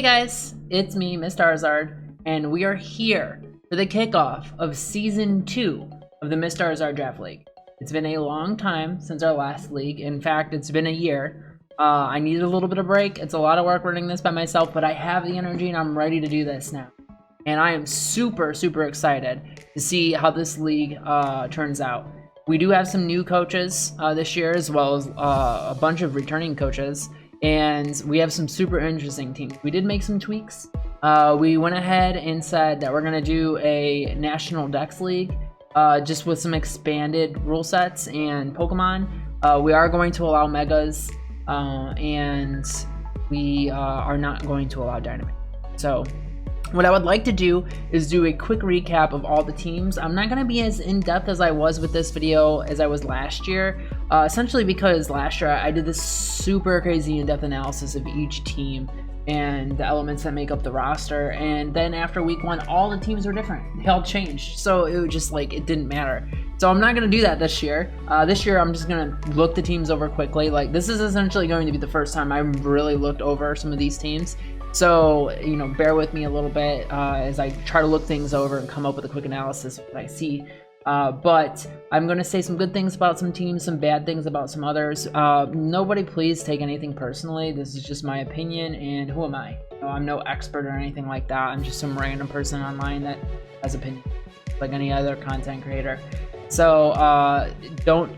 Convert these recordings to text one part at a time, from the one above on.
Hey guys, it's me, MissDarizard, and we are here for the kickoff of Season 2 of the MissDarizard Draft League. It's been a long time since our last league. In fact, it's been a year. I needed a little bit of break. It's a lot of work running this by myself, but I have the energy and I'm ready to do this now. And I am super excited to see how this league turns out. We do have some new coaches this year, as well as a bunch of returning coaches. And we have some super interesting teams. We did make some tweaks. We went ahead and said that we're going to do a National Dex League just with some expanded rule sets and Pokemon. We are going to allow Megas, and we are not going to allow Dynamite. So what I would like to do is do a quick recap of all the teams. I'm not going to be as in-depth as I was with this video as I was last year, essentially because last year I did this super crazy in-depth analysis of each team and the elements that make up the roster, and then after week 1 all the teams were different. They all changed, so it was just like it didn't matter. So I'm not going to do that this year. This year I'm just going to look the teams over quickly. Like, this is essentially going to be the first time I've really looked over some of these teams. So, you know, bear with me a little bit as I try to look things over and come up with a quick analysis of what I see. But I'm going to say some good things about some teams, some bad things about some others. Nobody please take anything personally. This is just my opinion, and who am I? You know, I'm no expert or anything like that. I'm just some random person online that has opinions, like any other content creator. So don't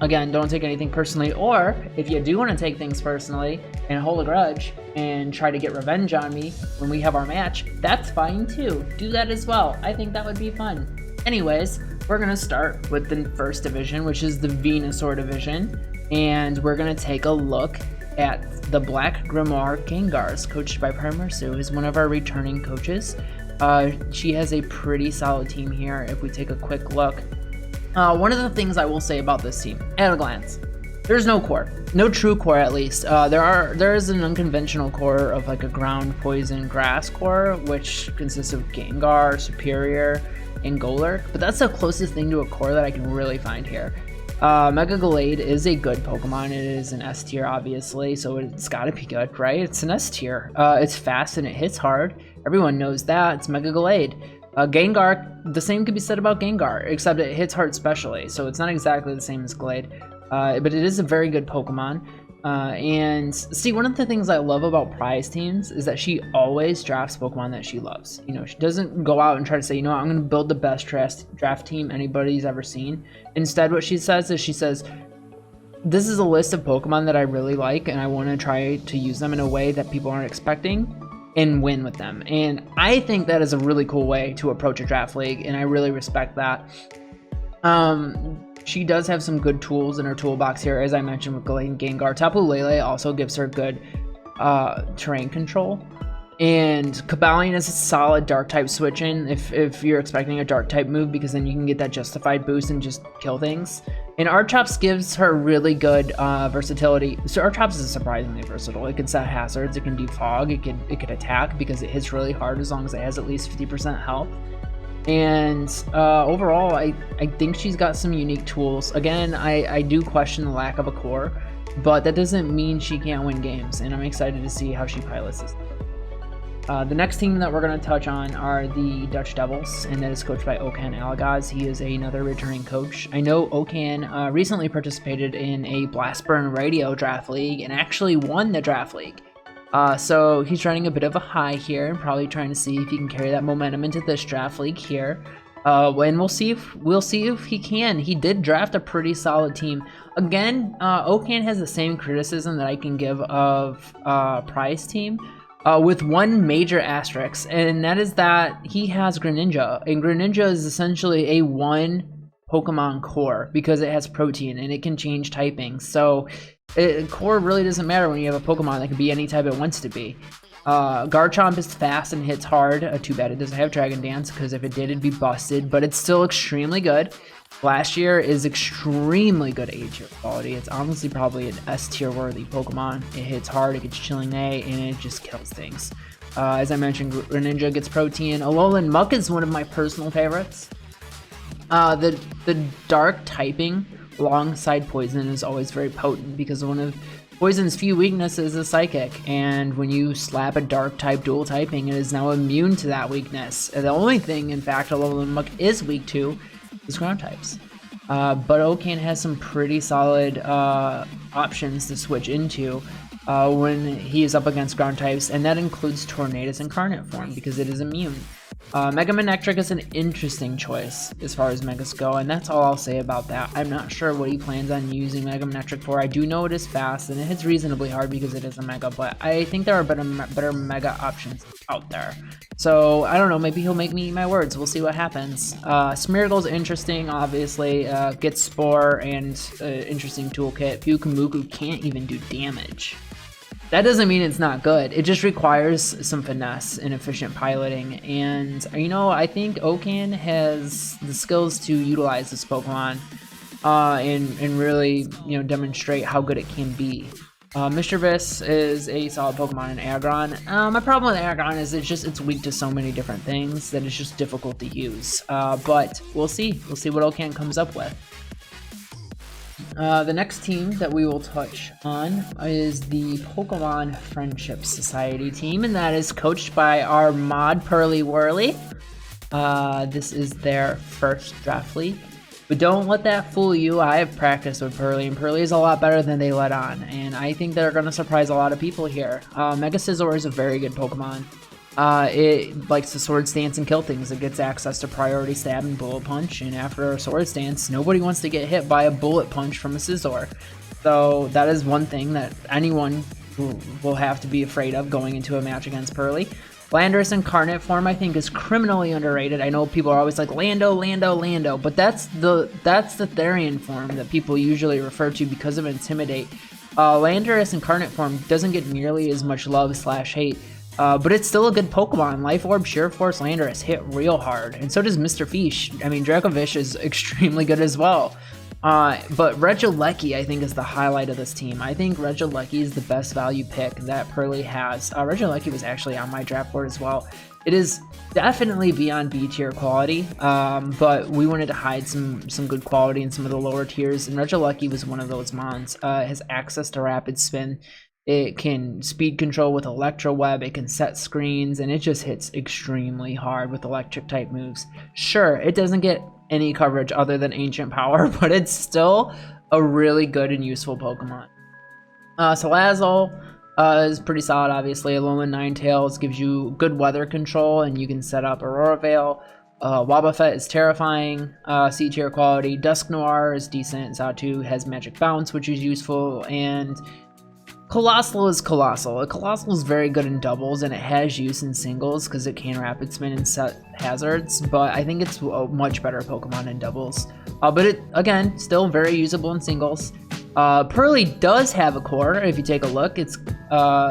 take anything personally, or if you do want to take things personally and hold a grudge and try to get revenge on me when we have our match, that's fine too. Do that as well. I think that would be fun. Anyways, we're going to start with the first division, which is the Venusaur division, and we're going to take a look at the Black Grimoire Gengars, coached by Primarsu, who is one of our returning coaches. She has a pretty solid team here if we take a quick look. One of the things I will say about this team, at a glance, there's no core. No true core, at least. There is an unconventional core of like a ground, poison, grass core, which consists of Gengar, Superior, and Golurk, but that's the closest thing to a core that I can really find here. Mega Gallade is a good Pokemon. It is an S tier, obviously, so it's gotta be good, right? It's an S tier. It's fast and it hits hard. Everyone knows that. It's Mega Gallade. Gengar, the same could be said about Gengar, except it hits hard specially, so it's not exactly the same as Glade. But it is a very good Pokemon. And see, one of the things I love about prize teams is that she always drafts Pokemon that she loves. You know, she doesn't go out and try to say, you know, I'm going to build the best draft team anybody's ever seen. Instead, what she says is she says, this is a list of Pokemon that I really like, and I want to try to use them in a way that people aren't expecting and win with them. And I think that is a really cool way to approach a draft league, and I really respect that. She does have some good tools in her toolbox here, as I mentioned with Glade and Gengar. Tapu Lele also gives her good terrain control. And Cobalion is a solid dark type switch in if you're expecting a dark type move, because then you can get that justified boost and just kill things. And Archops gives her really good versatility. So Archops is surprisingly versatile. It can set hazards, it can defog, it could attack because it hits really hard as long as it has at least 50% health. And overall, I think she's got some unique tools. Again, I do question the lack of a core, but that doesn't mean she can't win games, and I'm excited to see how she pilots this. The next team that we're going to touch on are the Dutch Devils, and that is coached by Okan Alagaz. He is another returning coach. I know Okan recently participated in a Blastburn Radio Draft League and actually won the Draft League. So he's running a bit of a high here and probably trying to see if he can carry that momentum into this draft league here. And we'll see if he can. He did draft a pretty solid team. Again, Okan has the same criticism that I can give of Prize team, with one major asterisk, and that is that he has Greninja, and Greninja is essentially a one Pokemon core because it has protein and it can change typing. So core really doesn't matter when you have a Pokemon that can be any type it wants to be. Garchomp is fast and hits hard. Too bad it doesn't have Dragon Dance, because if it did, it'd be busted, but it's still extremely good. Last year is extremely good A tier quality. It's honestly probably an S tier worthy Pokemon. It hits hard, it gets Chilling A, and it just kills things. As I mentioned, Greninja gets protein. Alolan Muck is one of my personal favorites. The dark typing alongside poison is always very potent, because one of Poison's few weaknesses is Psychic, and when you slap a Dark type dual typing, it is now immune to that weakness. The only thing, in fact, Alolan Muck is weak to is ground types. But Okan has some pretty solid options to switch into when he is up against ground types, and that includes Tornadus Incarnate form because it is immune. Mega Manectric is an interesting choice as far as Megas go, and that's all I'll say about that. I'm not sure what he plans on using Mega Manectric for. I do know it is fast, and it hits reasonably hard because it is a Mega, but I think there are better Mega options out there. So, I don't know, maybe he'll make me eat my words. We'll see what happens. Smeargle's interesting, obviously. Gets Spore and interesting toolkit. Pyukumuku can't even do damage. That doesn't mean it's not good. It just requires some finesse and efficient piloting. And, you know, I think Okan has the skills to utilize this Pokemon and really, you know, demonstrate how good it can be. Mischievous is a solid Pokemon in Aggron. My problem with Aggron is it's weak to so many different things that it's just difficult to use. But we'll see. We'll see what Okan comes up with. The next team that we will touch on is the Pokemon Friendship Society team, and that is coached by our mod Pearly Whirly. This is their first draft league, but don't let that fool you. I have practiced with Pearly, and Pearly is a lot better than they let on, and I think they're going to surprise a lot of people here. Mega Scizor is a very good Pokemon. It likes to Sword Stance and kill things. It gets access to Priority Stab and Bullet Punch, and after a Sword Stance, nobody wants to get hit by a Bullet Punch from a Scizor. So that is one thing that anyone will have to be afraid of going into a match against Pearly. Landorus Incarnate form, I think, is criminally underrated. I know people are always like, Lando, but that's the Therian form that people usually refer to because of Intimidate. Landorus Incarnate form doesn't get nearly as much love/hate. But it's still a good Pokemon. Life Orb, Sheer Force, Landorus hit real hard, and so does Mr. Fish. I mean, Dracovish is extremely good as well. But Regieleki, I think, is the highlight of this team. I think Regieleki is the best value pick that Pearly has. Regieleki was actually on my draft board as well. It is definitely beyond B tier quality, but we wanted to hide some good quality in some of the lower tiers, and Regieleki was one of those mons. It has access to Rapid Spin. It can speed control with Electro Web, it can set screens, and it just hits extremely hard with electric type moves. Sure, it doesn't get any coverage other than Ancient Power, but it's still a really good and useful Pokemon. Salazzle is pretty solid, obviously. Alolan Ninetales gives you good weather control, and you can set up Aurora Veil. Wobbuffet is terrifying, C tier quality. Dusknoir is decent. Xatu has Magic Bounce, which is useful, and Colossal is Colossal. Colossal is very good in doubles, and it has use in singles because it can Rapid Spin and set hazards, but I think it's a much better Pokemon in doubles. But it, again, still very usable in singles. Pearly does have a core. If you take a look, it's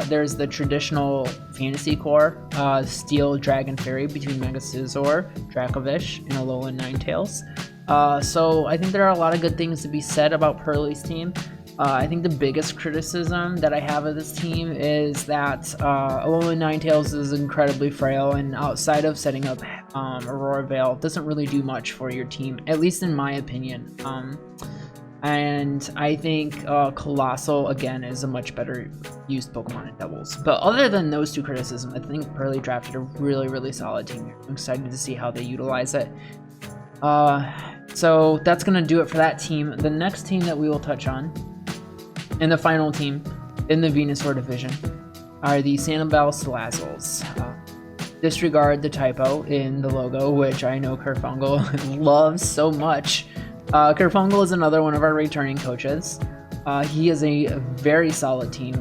there's the traditional fantasy core, Steel, Dragon, Fairy between Mega Scizor, Dracovish, and Alolan Ninetales. So I think there are a lot of good things to be said about Pearly's team. I think the biggest criticism that I have of this team is that Alolan Ninetales is incredibly frail, and outside of setting up Aurora Veil, doesn't really do much for your team, at least in my opinion. And I think Colossal, again, is a much better used Pokemon in doubles. But other than those two criticisms, I think Pearly drafted a really, really solid team here. I'm excited to see how they utilize it. So that's going to do it for that team. The next team that we will touch on, and the final team in the Venusaur division, are the Sanibel Salades. Disregard the typo in the logo, which I know Kerfungal loves so much. Kerfungal is another one of our returning coaches. He is a very solid team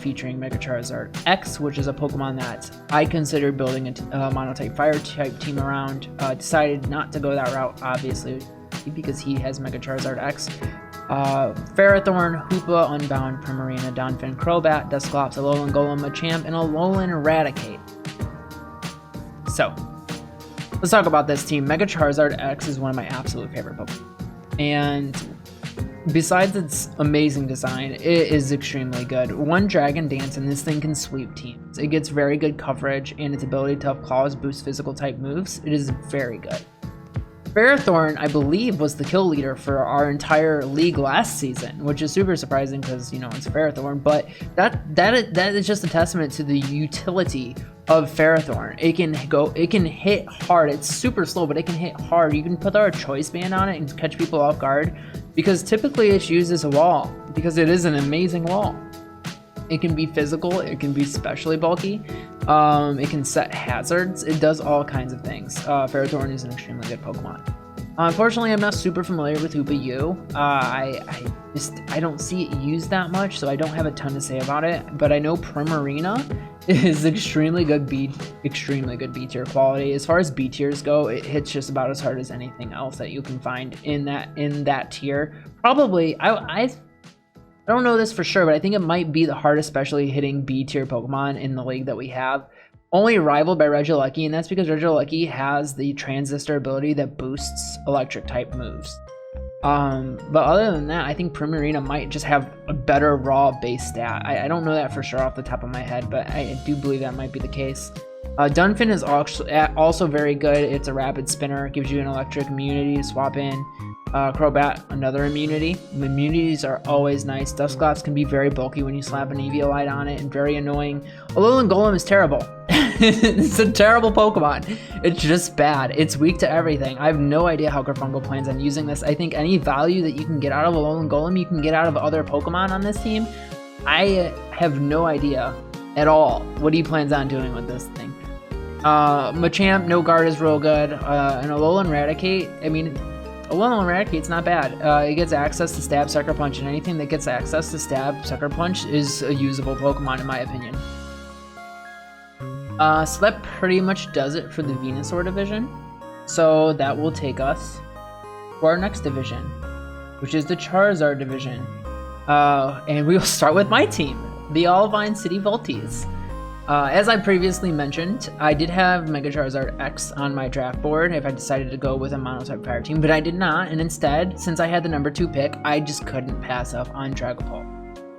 featuring Mega Charizard X, which is a Pokemon that I considered building a Monotype Fire-type team around. Decided not to go that route, obviously, because he has Mega Charizard X. Ferrothorn, Hoopa, Unbound, Primarina, Donphin, Crobat, Dusclops, Alolan Golem, Machamp, and Alolan Eradicate. So, let's talk about this team. Mega Charizard X is one of my absolute favorite Pokemon. And besides its amazing design, it is extremely good. One Dragon Dance and this thing can sweep teams. It gets very good coverage, and its ability to Tough Claws boosts physical type moves. It is very good. Ferrothorn, I believe, was the kill leader for our entire league last season, which is super surprising because, you know, it's Ferrothorn. But that is just a testament to the utility of Ferrothorn. It can hit hard. It's super slow, but it can hit hard. You can put our choice band on it and catch people off guard, because typically it's used as a wall, because it is an amazing wall. It can be physical, it can be specially bulky, it can set hazards, it does all kinds of things. Ferrothorn is an extremely good Pokemon. Unfortunately, I'm not super familiar with Hoopa U. I don't see it used that much, so I don't have a ton to say about it, but I know Primarina is extremely good B tier quality. As far as B tiers go, it hits just about as hard as anything else that you can find in that tier. Probably, I don't know this for sure, but I think it might be the hardest, especially hitting B tier Pokemon in the league that we have. Only rivaled by Regieleki, and that's because Regieleki has the Transistor ability that boosts electric type moves. But other than that, I think Primarina might just have a better raw base stat. I don't know that for sure off the top of my head, but I do believe that might be the case. Dunfin is also very good. It's a rapid spinner, gives you an electric immunity to swap in. Crobat, another immunity. Immunities are always nice. Dusclops can be very bulky when you slap an Eviolite on it, and very annoying. Alolan Golem is terrible. It's a terrible Pokemon. It's just bad. It's weak to everything. I have no idea how Garfunkel plans on using this. I think any value that you can get out of Alolan Golem, you can get out of other Pokemon on this team. I have no idea at all what he plans on doing with this thing. Machamp, no guard is real good. And Alolan Raticate, I mean, Alolan Raticate's not bad. It gets access to Stab, Sucker Punch, and anything that gets access to Stab, Sucker Punch is a usable Pokemon in my opinion. So that pretty much does it for the Venusaur division. So that will take us to our next division, which is the Charizard division. And we'll start with my team, the Olivine City Volties. As I previously mentioned, I did have Mega Charizard X on my draft board if I decided to go with a Mono-type Fire team, but I did not, and instead, since I had the number 2 pick, I just couldn't pass up on Dragapult.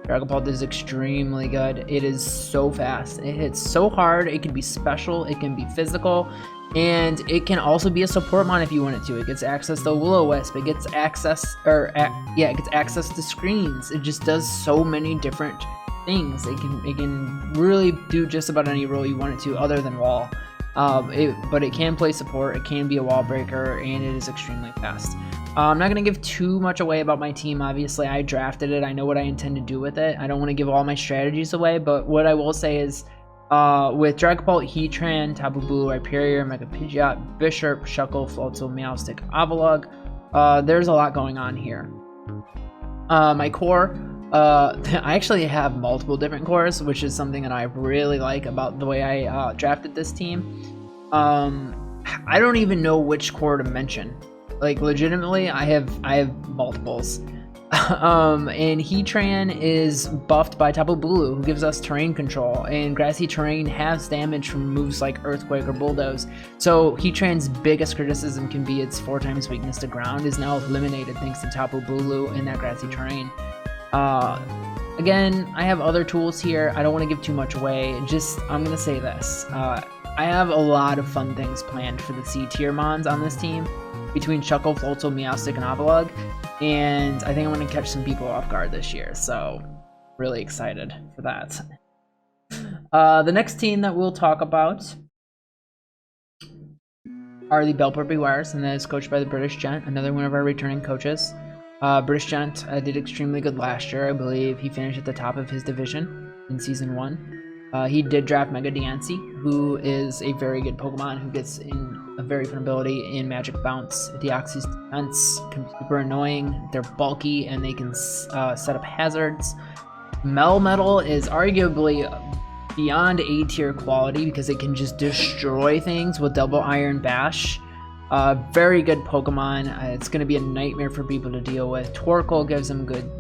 Dragapult is extremely good. It is so fast. It hits so hard. It can be special. It can be physical. And it can also be a support mon if you want it to. It gets access to Will-O-Wisp. It gets access, it gets access to screens. It just does so many different things. It can really do just about any role you want it to, other than wall. But it can play support. It can be a wall breaker, and it is extremely fast. I'm not going to give too much away about my team. Obviously, I drafted it. I know what I intend to do with it. I don't want to give all my strategies away, but what I will say is, with Dragapult, Heatran, Tapu Bulu, Rhyperior, Mega Pidgeot, Bishop, Shuckle, Floatzel, Meowstic, Avalugg, there's a lot going on here. My core, I actually have multiple different cores, which is something that I really like about the way I drafted this team. I don't even know which core to mention. Like, legitimately, I have multiples. And Heatran is buffed by Tapu Bulu, who gives us terrain control, and grassy terrain has damage from moves like Earthquake or Bulldoze. So Heatran's biggest criticism can be its 4 times weakness to ground is now eliminated thanks to Tapu Bulu and that grassy terrain. Again, I have other tools here. I don't want to give too much away. I'm going to say this. I have a lot of fun things planned for the C tier mons on this team, between Shuckle, Floatzel, Meowstic, and Avalugg, and I think I'm going to catch some people off guard this year, so really excited for that. The next team that we'll talk about are the Bellport Bewires, and that is coached by the British Gent, another one of our returning coaches. British Gent did extremely good last year. I believe he finished at the top of his division in Season 1. He did draft Mega Diancie, who is a very good Pokemon who gets in a very fun ability in Magic Bounce. Deoxys defense can be super annoying. They're bulky and they can set up hazards. Melmetal is arguably beyond A tier quality because it can just destroy things with Double Iron Bash. Very good Pokemon. It's going to be a nightmare for people to deal with. Torkoal gives them good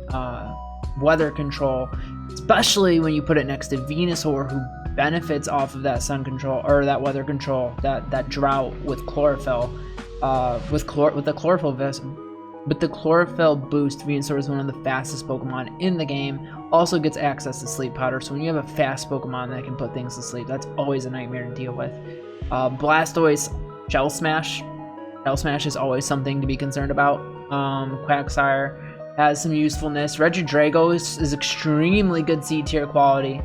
weather control, especially when you put it next to Venusaur, who benefits off of that sun control or that weather control, that drought with chlorophyll. With the chlorophyll boost, Venusaur is one of the fastest Pokemon in the game. Also gets access to Sleep Powder, so when you have a fast Pokemon that can put things to sleep, that's always a nightmare to deal with. Blastoise, Shell Smash. L Smash is always something to be concerned about. Quagsire has some usefulness. Regidrago is extremely good C tier quality.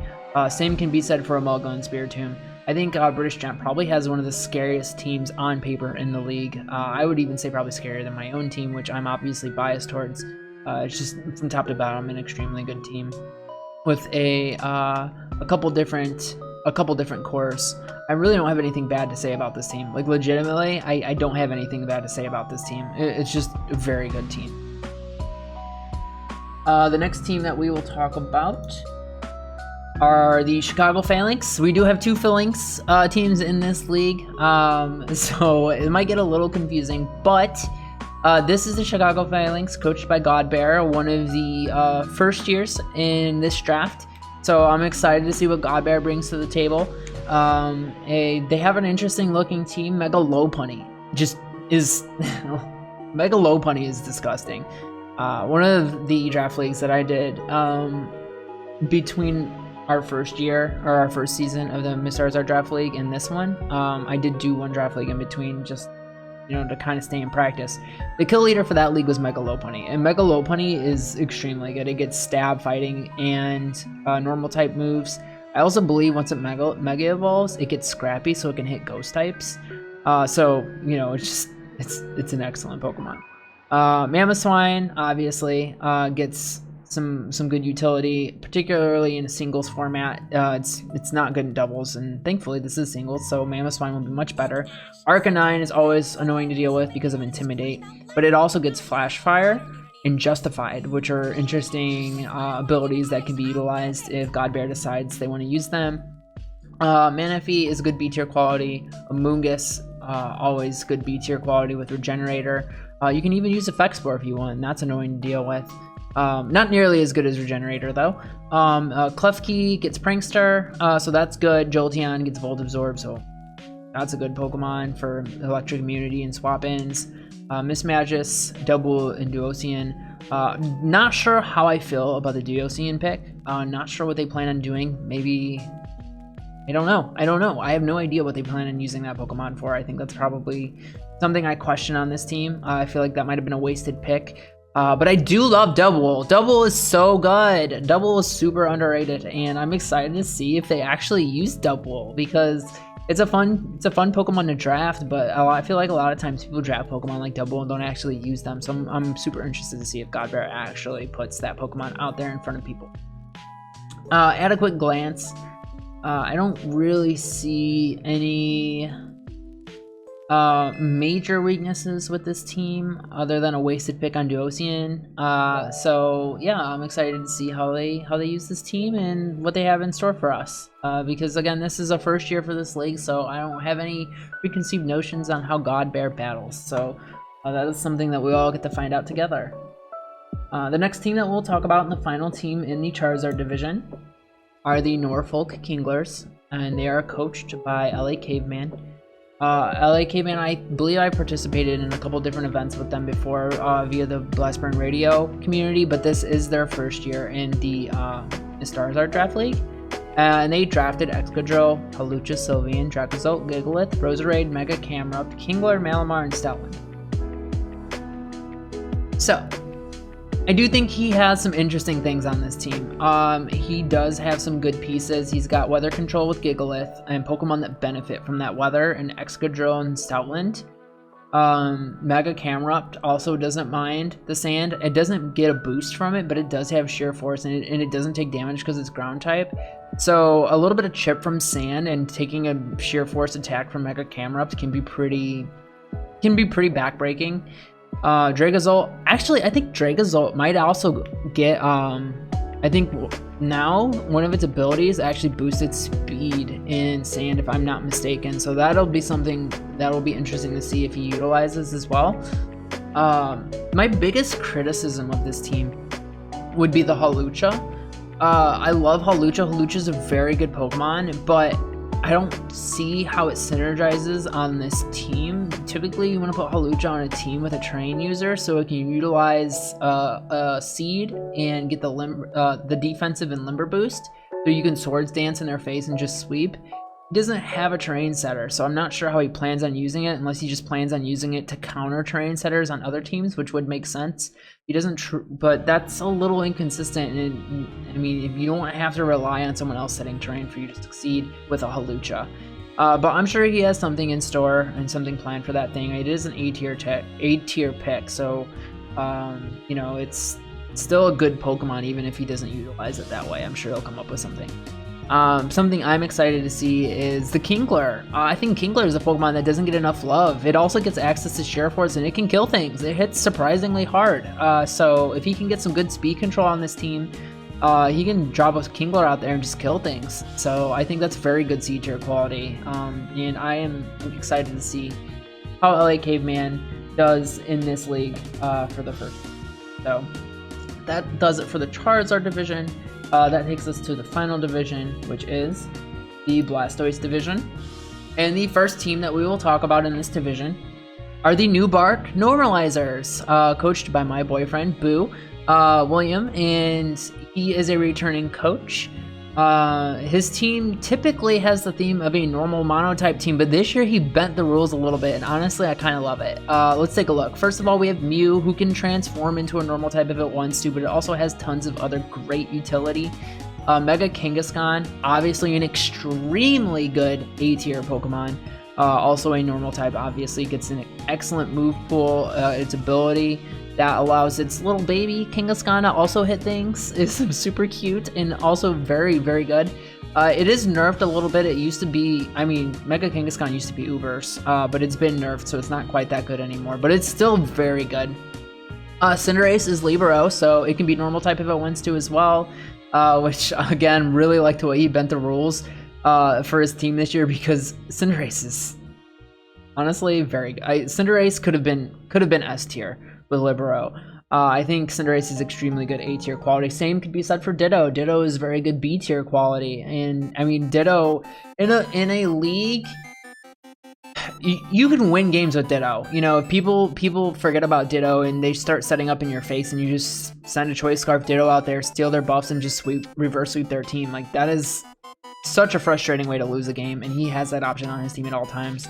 Same can be said for a Mulga and Spiritomb. I think British Gent probably has one of the scariest teams on paper in the league. I would even say probably scarier than my own team, which I'm obviously biased towards. It's just from top to bottom an extremely good team with a couple different cores. I really don't have anything bad to say about this team. Like, legitimately, I don't have anything bad to say about this team. It's just a very good team. The next team that we will talk about are the Chicago Falinks. We do have 2 Falinks teams in this league, so it might get a little confusing, but this is the Chicago Falinks, coached by Godbear, one of the first years in this draft. So I'm excited to see what Godbear brings to the table. They have an interesting looking team. Mega Lopunny just is Mega Lopunny is disgusting. One of the draft leagues that I did between our first year or our first season of the MissDarizard Draft League and this one, I did do one draft league in between, just, you know, to kind of stay in practice. The kill leader for that league was Mega Lopunny, and Mega Lopunny is extremely good. It gets stab, fighting, and normal type moves. I also believe once it mega evolves, it gets scrappy, so it can hit ghost types. So, you know, it's an excellent Pokemon. Mamoswine obviously gets some good utility, particularly in a singles format. It's not good in doubles, and thankfully this is singles, so Mamoswine will be much better. Arcanine is always annoying to deal with because of Intimidate, but it also gets Flash Fire and Justified, which are interesting abilities that can be utilized if Godbear decides they want to use them. Manaphy is good B tier quality. Amoonguss, always good B tier quality with Regenerator. You can even use Effect Spore if you want, and that's annoying to deal with. Not nearly as good as Regenerator though. Klefki gets Prankster, so that's good. Jolteon gets Volt Absorb, so that's a good Pokemon for Electric Immunity and swap-ins. Mismagius, Double, and Duocean. Not sure how I feel about the Duocean pick. Not sure what they plan on doing. Maybe, I don't know. I have no idea what they plan on using that Pokemon for. I think that's probably something I question on this team. I feel like that might have been a wasted pick. But I do love Double. Double is so good. Double is super underrated, and I'm excited to see if they actually use Double, because it's a fun Pokemon to draft, but I feel like a lot of times people draft Pokemon like Double and don't actually use them. So I'm super interested to see if Godbear actually puts that Pokemon out there in front of people. At a quick glance, I don't really see any major weaknesses with this team other than a wasted pick on Duocean. So yeah, I'm excited to see how they use this team and what they have in store for us, because again, this is a first year for this league, so I don't have any preconceived notions on how Godbear battles. So that is something that we all get to find out together. The next team that we'll talk about, in the final team in the Charizard division, are the Norfolk Kinglers, and they are coached by LA Caveman. LA Caveman, I believe I participated in a couple different events with them before via the Blastburn Radio community, but this is their first year in the MissDarizard Draft League. And they drafted Excadrill, Hawlucha, Sylveon, Dracozolt, Gigalith, Roserade, Mega Camerupt, Kingler, Malamar, and Stoutland. So, I do think he has some interesting things on this team. He does have some good pieces. He's got weather control with Gigalith and Pokemon that benefit from that weather, and Excadrill and Stoutland. Mega Camerupt also doesn't mind the sand. It doesn't get a boost from it, but it does have sheer force, and it doesn't take damage because it's ground type. So a little bit of chip from sand and taking a sheer force attack from Mega Camerupt can be pretty backbreaking. Dracozolt, actually, I think Dracozolt might also get, I think now one of its abilities actually boosts its speed in sand, if I'm not mistaken. So that'll be something that'll be interesting to see if he utilizes as well. My biggest criticism of this team would be the Hawlucha. I love Hawlucha. Hawlucha is a very good Pokemon, but I don't see how it synergizes on this team. Typically, you want to put Hawlucha on a team with a train user so it can utilize a seed and get the defensive and limber boost, so you can Swords Dance in their face and just sweep. he doesn't have a terrain setter, so I'm not sure how he plans on using it, unless he just plans on using it to counter terrain setters on other teams, which would make sense. He doesn't, but that's a little inconsistent, and I mean, if you don't have to rely on someone else setting terrain for you to succeed with a Halucha. But I'm sure he has something in store and something planned for that thing. It is an A-tier pick, so you know, it's still a good Pokemon even if he doesn't utilize it that way. I'm sure he'll come up with something. Something I'm excited to see is the Kingler. I think Kingler is a Pokemon that doesn't get enough love. It also gets access to Share Force and it can kill things. It hits surprisingly hard. So if he can get some good speed control on this team, he can drop a Kingler out there and just kill things. So I think that's very good C tier quality. And I am excited to see how LA Caveman does in this league for the first. So that does it for the Charizard division. That takes us to the final division, which is the Blastoise division. And the first team that we will talk about in this division are the new Bark Normalizers, coached by my boyfriend, Boo, William, and he is a returning coach. His team typically has the theme of a normal monotype team, but this year he bent the rules a little bit, and honestly, I kind of love it. Let's take a look. First of all, we have Mew, who can transform into a normal type if it wants to, but it also has tons of other great utility. Mega Kangaskhan, obviously an extremely good A-tier Pokemon. Also a normal type, obviously, gets an excellent move pool. Its ability that allows its little baby Kangaskhan to also hit things is super cute and also very, very good. It is nerfed a little bit. It used to be, I mean, Mega Kangaskhan used to be Ubers, but it's been nerfed, so it's not quite that good anymore, but it's still very good. Cinderace is Libero, so it can be normal type if it wants to as well, which, again, really like the way he bent the rules for his team this year, because Cinderace is honestly very good. Cinderace could have been S tier with Libero. I think Cinderace is extremely good A-tier quality. Same could be said for Ditto. Ditto is very good B-tier quality, and I mean Ditto in a league, you can win games with Ditto. You know, if people forget about Ditto and they start setting up in your face, and you just send a Choice Scarf Ditto out there, steal their buffs, and just reverse sweep their team. Like, that is such a frustrating way to lose a game, and he has that option on his team at all times.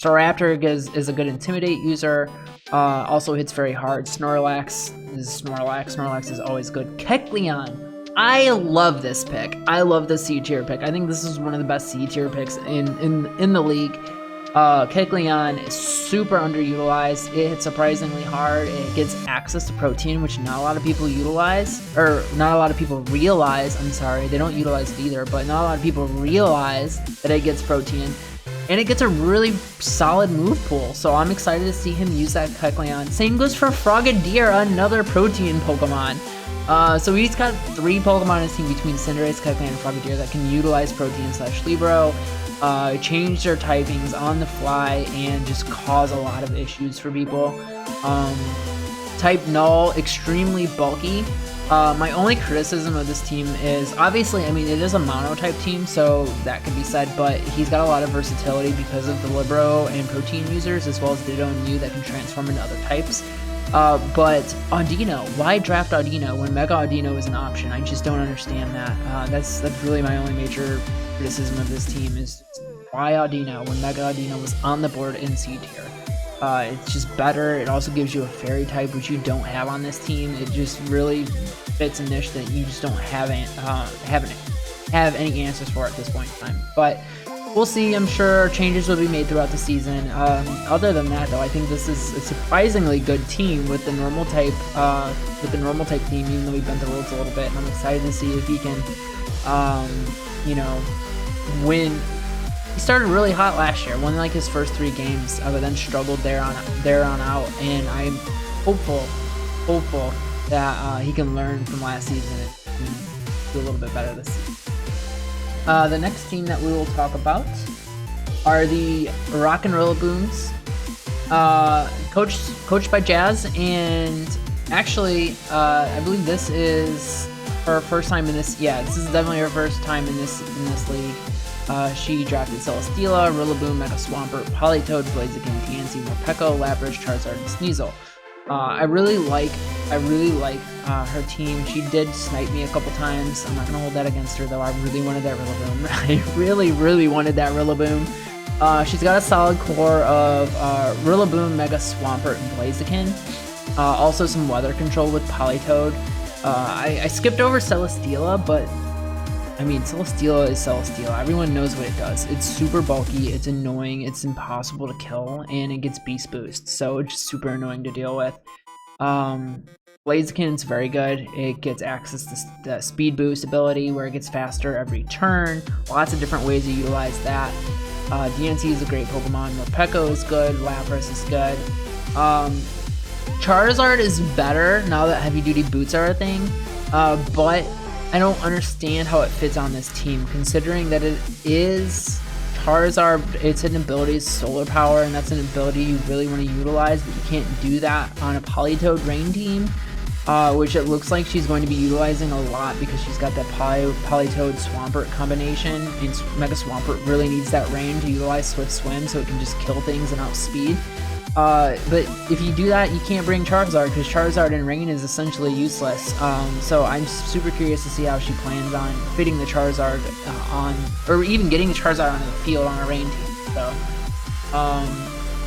Staraptor is a good Intimidate user. Also hits very hard. Snorlax is always good. Kecleon, I love this pick. I love the C tier pick. I think this is one of the best C tier picks in the league. Kecleon is super underutilized. It hits surprisingly hard. It gets access to Protein, which not a lot of people utilize, or not a lot of people realize. I'm sorry, they don't utilize it either, but not a lot of people realize that it gets Protein. And it gets a really solid move pool, so I'm excited to see him use that Kecleon. Same goes for Frogadier, another Protein Pokemon. So he's got 3 Pokemon in his team between Cinderace, Kecleon, and Frogadier that can utilize Protein/Libero, change their typings on the fly, and just cause a lot of issues for people. Type Null, extremely bulky. My only criticism of this team is, obviously, I mean, it is a mono-type team, so that can be said, but he's got a lot of versatility because of the Libero and Protein users, as well as Ditto and Mew that can transform into other types. But Audino, why draft Audino when Mega Audino is an option? I just don't understand that. That's really my only major criticism of this team, is why Audino when Mega Audino was on the board in C tier. It's just better. It also gives you a fairy type, which you don't have on this team. It just really fits a niche that you just don't have any answers for at this point in time. But we'll see. I'm sure changes will be made throughout the season. Other than that, though, I think this is a surprisingly good team with the normal type team, even though we bent the rules a little bit. And I'm excited to see if he can, you know, win. He started really hot last year, won like his first 3 games, but then struggled there on out. And I'm hopeful that he can learn from last season and do a little bit better this season. The next team that we will talk about are the Rock and Rillaboons, coached by Jazz, and actually, I believe this is her first time in this. Yeah, this is definitely her first time in this league. She drafted Celesteela, Rillaboom, Mega Swampert, Politoed, Blaziken, Diancie, Morpeko, Lapras, Charizard, and Sneasel. I really like I really like her team. She did snipe me a couple times. I'm not gonna hold that against her though. I really wanted that Rillaboom. I really wanted that Rillaboom. She's got a solid core of Rillaboom, Mega Swampert, and Blaziken. Also some weather control with Politoed. I skipped over Celesteela, but I mean, Celesteela is Celesteela. Everyone knows what it does. It's super bulky, it's annoying, it's impossible to kill, and it gets Beast Boost, so it's just super annoying to deal with. Blaziken's very good. It gets access to the Speed Boost ability, where it gets faster every turn. Lots of different ways to utilize that. DNC is a great Pokemon. Morpeko is good. Lapras is good. Charizard is better now that heavy duty boots are a thing, but I don't understand how it fits on this team, considering that it is Charizard. It's an ability, it's solar power, and that's an ability you really want to utilize, but you can't do that on a Politoed Rain team, which it looks like she's going to be utilizing a lot because she's got that Politoed Swampert combination, and Mega Swampert really needs that Rain to utilize Swift Swim so it can just kill things and outspeed. But if you do that, you can't bring Charizard because Charizard in Rain is essentially useless. So I'm super curious to see how she plans on fitting the Charizard on, or even getting the Charizard onto the field on a Rain team. So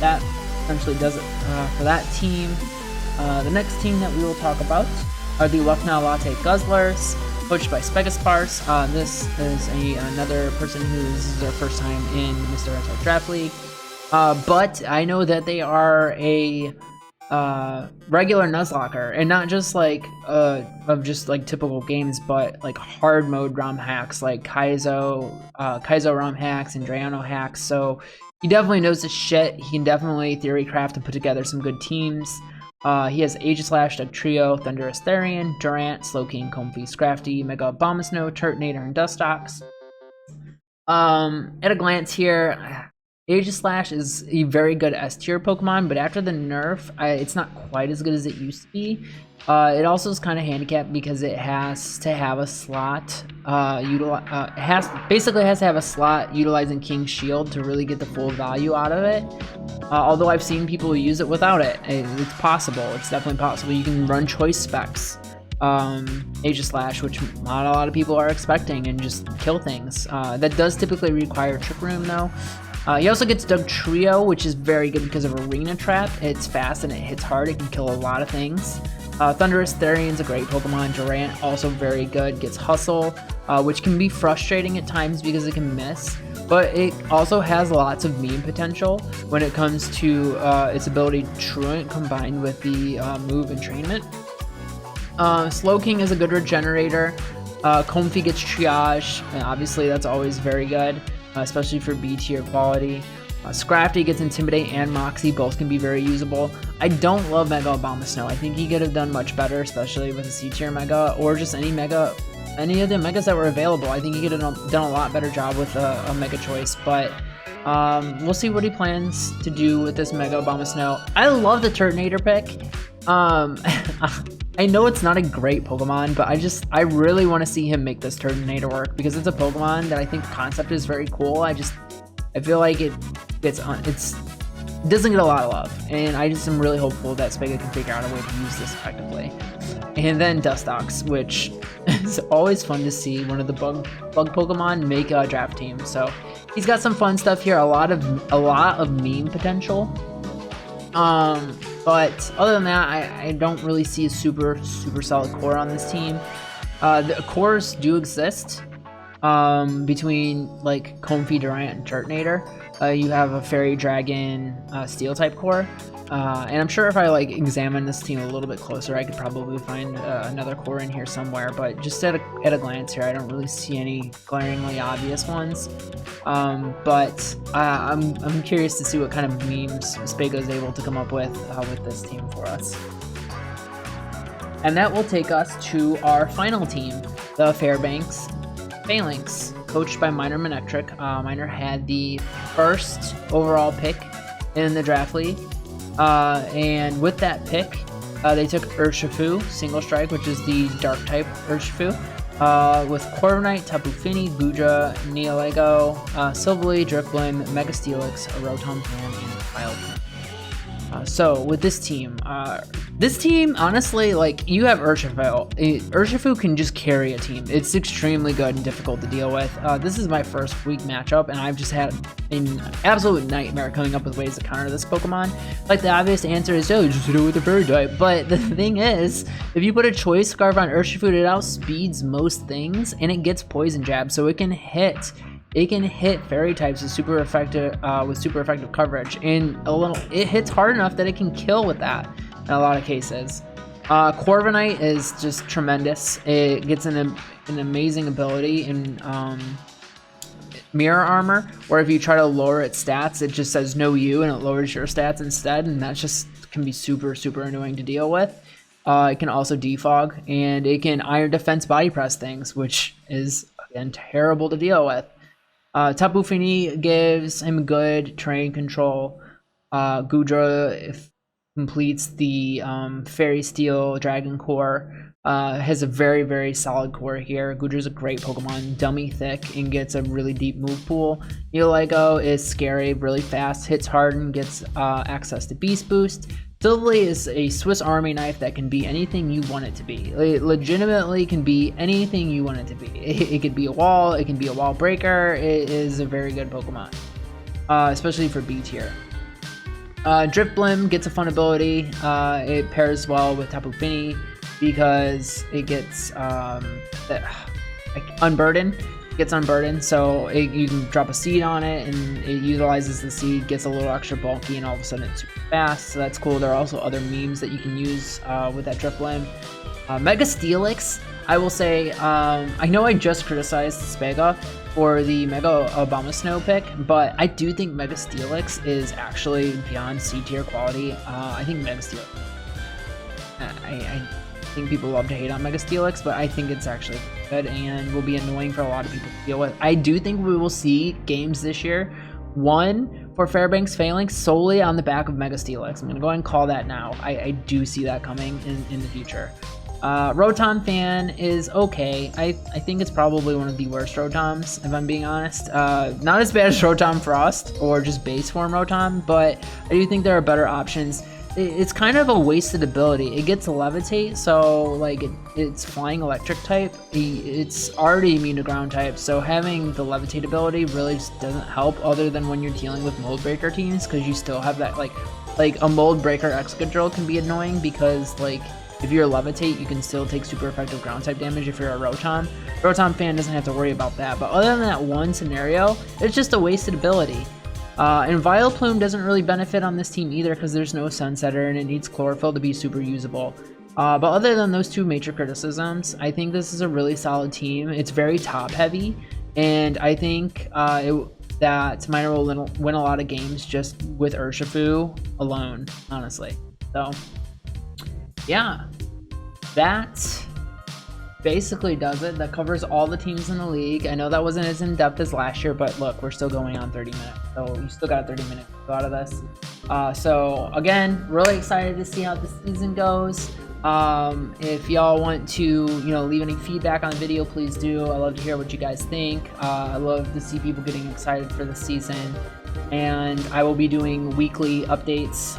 that essentially does it for that team. The next team that we will talk about are the Lucknow Latte Guzzlers, coached by Spegasparse. This is another person this is their first time in MissDarizard Draft League. But I know that they are a regular Nuzlocke, and not just like of just like typical games, but like hard mode ROM hacks like Kaizo ROM hacks and Drayano hacks. So he definitely knows his shit. He can definitely theory craft and put together some good teams. He has Aegislash, Dugtrio, Thundurus Therian, Durant, Slowking, Comfey, Scrafty, Mega Abomasnow, Turtonator, and Dustox. At a glance here, Aegislash is a very good S-tier Pokemon, but after the nerf, it's not quite as good as it used to be. It also is kind of handicapped because it has to have a slot, basically has to have a slot utilizing King's Shield to really get the full value out of it. Although I've seen people use it without it. It's possible. It's definitely possible. You can run choice specs Aegislash, which not a lot of people are expecting, and just kill things. That does typically require Trick Room though. He also gets Dugtrio, which is very good because of Arena Trap. It's fast and it hits hard. It can kill a lot of things. Thundurus Therian's a great Pokemon. Durant, also very good. Gets Hustle, which can be frustrating at times because it can miss. But it also has lots of meme potential when it comes to its ability Truant combined with the move Entrainment. Slowking is a good regenerator. Comfey gets Triage, and obviously that's always very good, especially for B tier quality. Scrafty gets Intimidate and Moxie, both can be very usable. I don't love Mega Abomasnow. I think he could have done much better, especially with a C tier Mega, or just any of the Megas that were available. I think he could have done a lot better job with a Mega choice, but we'll see what he plans to do with this Mega Abomasnow. I love the Turtonator pick. I know it's not a great Pokemon, but I really want to see him make this Turtonator work because it's a Pokemon that I think the concept is very cool. I feel like it doesn't get a lot of love, and I just am really hopeful that Spega can figure out a way to use this effectively. And then Dustox, which is always fun to see one of the bug Pokemon make a draft team. So he's got some fun stuff here, a lot of meme potential. But other than that, I don't really see a super solid core on this team. The cores do exist between like Comfey, Durant, and Turtonator. You have a Fairy Dragon Steel type core, and I'm sure if I like examine this team a little bit closer, I could probably find another core in here somewhere. But just at a glance here, I don't really see any glaringly obvious ones. But I'm curious to see what kind of memes Spego is able to come up with this team for us. And that will take us to our final team, the Fairbanks Falinks, coached by Minor Manectric. Minor had the first overall pick in the draft league, and with that pick, they took Urshifu, Single Strike, which is the dark type Urshifu, with Corviknight, Tapu Fini, Goodra, Neolego, Silvally, Drifblim, Mega Steelix, a Rotom Pan, and Pilot. So with this team, honestly, like, you have Urshifu. Urshifu can just carry a team. It's extremely good and difficult to deal with. This is my first week matchup, and I've just had an absolute nightmare coming up with ways to counter this Pokemon. Like, the obvious answer is, oh, just hit it with a fairy type. But the thing is, if you put a Choice Scarf on Urshifu, it outspeeds most things, and it gets Poison Jab, so it can hit. It can hit fairy types with super effective coverage, and it hits hard enough that it can kill with that in a lot of cases. Corviknight is just tremendous. It gets an amazing ability in Mirror Armor, where if you try to lower its stats, it just says no you, and it lowers your stats instead, and that just can be super annoying to deal with. It can also defog, and it can Iron Defense Body Press things, which is, again, terrible to deal with. Tapu Fini gives him good terrain control. Gudra completes the Fairy Steel Dragon Core. Has a very solid core here. Gudra's a great Pokemon, dummy thick, and gets a really deep move pool. Nihilego is scary, really fast, hits hard, and gets access to Beast Boost. Silvally is a Swiss Army knife that can be anything you want it to be. It legitimately can be anything you want it to be. It could be a wall, it can be a wall breaker. It is a very good Pokemon, especially for B tier. Drifblim gets a fun ability. It pairs well with Tapu Fini because it gets Unburden. Gets Unburdened, so you can drop a seed on it, and it utilizes the seed, gets a little extra bulky, and all of a sudden it's super fast, so that's cool. There are also other memes that you can use with that Drifblim. Mega Steelix, I will say, I know I just criticized Spega for the Mega Abomasnow pick, but I do think Mega Steelix is actually beyond C tier quality. I think Mega Steelix, I think people love to hate on Mega Steelix, but I think it's actually good and will be annoying for a lot of people to deal with. I do think we will see games this year, one for Fairbanks Falinks solely on the back of Mega Steelix. I'm going to go ahead and call that now. I do see that coming in the future. Rotom Fan is okay. I think it's probably one of the worst Rotoms, if I'm being honest. Not as bad as Rotom Frost or just base form Rotom, but I do think there are better options. It's kind of a wasted ability. It gets Levitate, so like it's flying electric type. It's already immune to ground type, so having the Levitate ability really just doesn't help, other than when you're dealing with Mold Breaker teams, because you still have that like a Mold Breaker Excadrill can be annoying, because like if you're a Levitate, you can still take super effective ground type damage if you're a Rotom. Rotom Fan doesn't have to worry about that, but other than that one scenario, it's just a wasted ability. And Vileplume doesn't really benefit on this team either, because there's no Sunsetter and it needs Chlorophyll to be super usable. But other than those two major criticisms, I think this is a really solid team. It's very top heavy, and I think that Miner will win a lot of games just with Urshifu alone, honestly. So yeah, that basically does it. That covers all the teams in the league. I know that wasn't as in-depth as last year, but look, we're still going on 30 minutes, so you still got 30 minutes to go out of this. So again, really excited to see how the season goes. If y'all want to, leave any feedback on the video, please do. I love to hear what you guys think. I love to see people getting excited for the season, and I will be doing weekly updates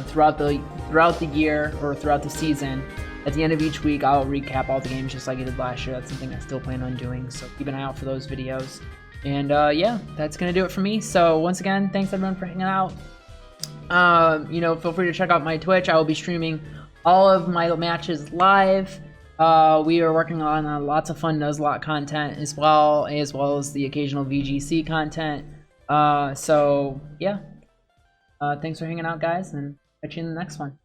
throughout the year, or throughout the season. At the end of each week, I'll recap all the games just like I did last year. That's something I still plan on doing, so keep an eye out for those videos. And yeah, that's going to do it for me. So once again, thanks everyone for hanging out. Feel free to check out my Twitch. I will be streaming all of my matches live. We are working on lots of fun Nuzlocke content as well as the occasional VGC content. So yeah, thanks for hanging out, guys, and catch you in the next one.